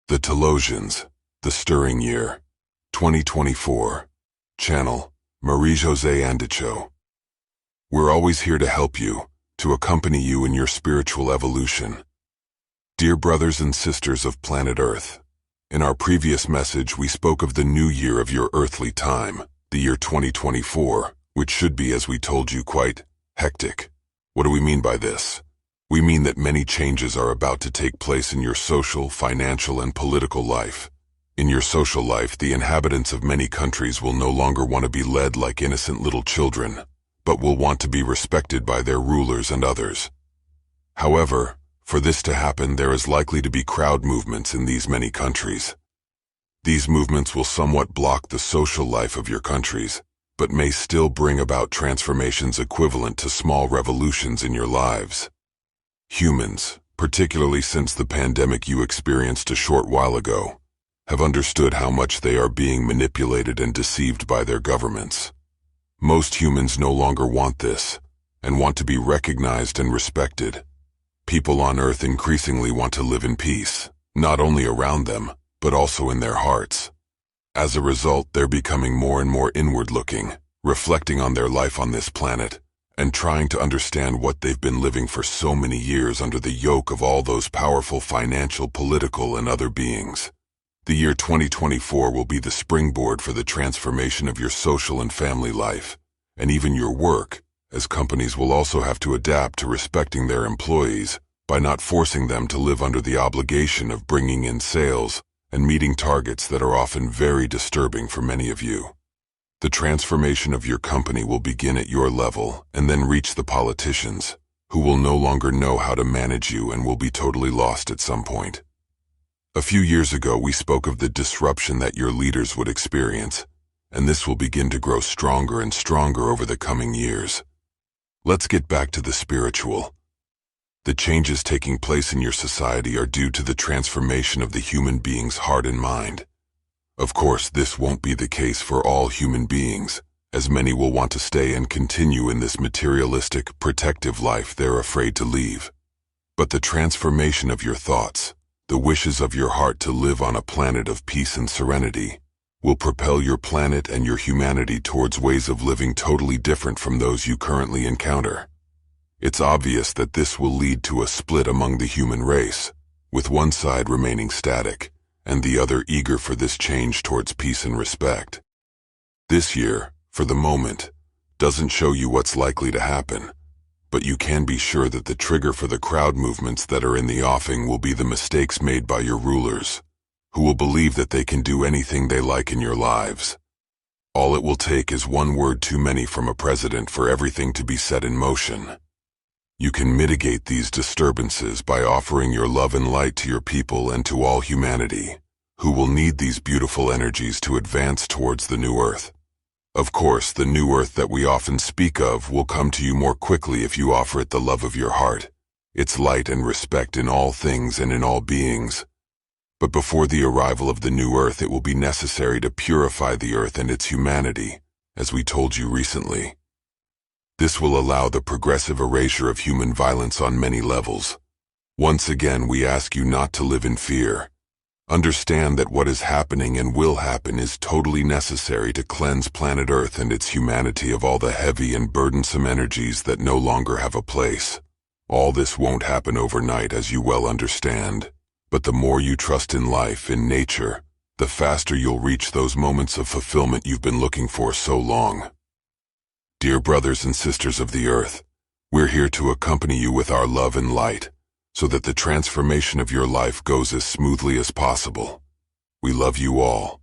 The Telosians, The Stirring Year, 2024. Channel, Josée Andichou. We're always here to help you, to accompany you in your spiritual evolution. Dear brothers and sisters of planet Earth, in our previous message we spoke of the new year of your earthly time, the year 2024, which should be, as we told you, quite hectic. What do we mean by this? We mean that many changes are about to take place in your social, financial, and political life. In your social life, the inhabitants of many countries will no longer want to be led like innocent little children, but will want to be respected by their rulers and others. However, for this to happen, there is likely to be crowd movements in these many countries. These movements will somewhat block the social life of your countries, but may still bring about transformations equivalent to small revolutions in your lives. Humans, particularly since the pandemic you experienced a short while ago, have understood how much they are being manipulated and deceived by their governments. Most humans no longer want this, and want to be recognized and respected. People on Earth increasingly want to live in peace, not only around them, but also in their hearts. As a result, they're becoming more and more inward-looking, reflecting on their life on this planet, and trying to understand what they've been living for so many years under the yoke of all those powerful financial, political, and other beings. The year 2024 will be the springboard for the transformation of your social and family life, and even your work, as companies will also have to adapt to respecting their employees by not forcing them to live under the obligation of bringing in sales and meeting targets that are often very disturbing for many of you. The transformation of your company will begin at your level and then reach the politicians, who will no longer know how to manage you and will be totally lost at some point. A few years ago, we spoke of the disruption that your leaders would experience, and this will begin to grow stronger and stronger over the coming years. Let's get back to the spiritual. The changes taking place in your society are due to the transformation of the human being's heart and mind. Of course, this won't be the case for all human beings, as many will want to stay and continue in this materialistic, protective life they're afraid to leave. But the transformation of your thoughts, the wishes of your heart to live on a planet of peace and serenity, will propel your planet and your humanity towards ways of living totally different from those you currently encounter. It's obvious that this will lead to a split among the human race, with one side remaining static, and the other eager for this change towards peace and respect. This year, for the moment, doesn't show you what's likely to happen, but you can be sure that the trigger for the crowd movements that are in the offing will be the mistakes made by your rulers, who will believe that they can do anything they like in your lives. All it will take is one word too many from a president for everything to be set in motion. You can mitigate these disturbances by offering your love and light to your people and to all humanity, who will need these beautiful energies to advance towards the new Earth. Of course, the new Earth that we often speak of will come to you more quickly if you offer it the love of your heart, its light and respect in all things and in all beings. But before the arrival of the new Earth, it will be necessary to purify the Earth and its humanity, as we told you recently. This will allow the progressive erasure of human violence on many levels. Once again, we ask you not to live in fear. Understand that what is happening and will happen is totally necessary to cleanse planet Earth and its humanity of all the heavy and burdensome energies that no longer have a place. All this won't happen overnight, as you well understand, but the more you trust in life, in nature, the faster you'll reach those moments of fulfillment you've been looking for so long. Dear brothers and sisters of the Earth, we're here to accompany you with our love and light, so that the transformation of your life goes as smoothly as possible. We love you all.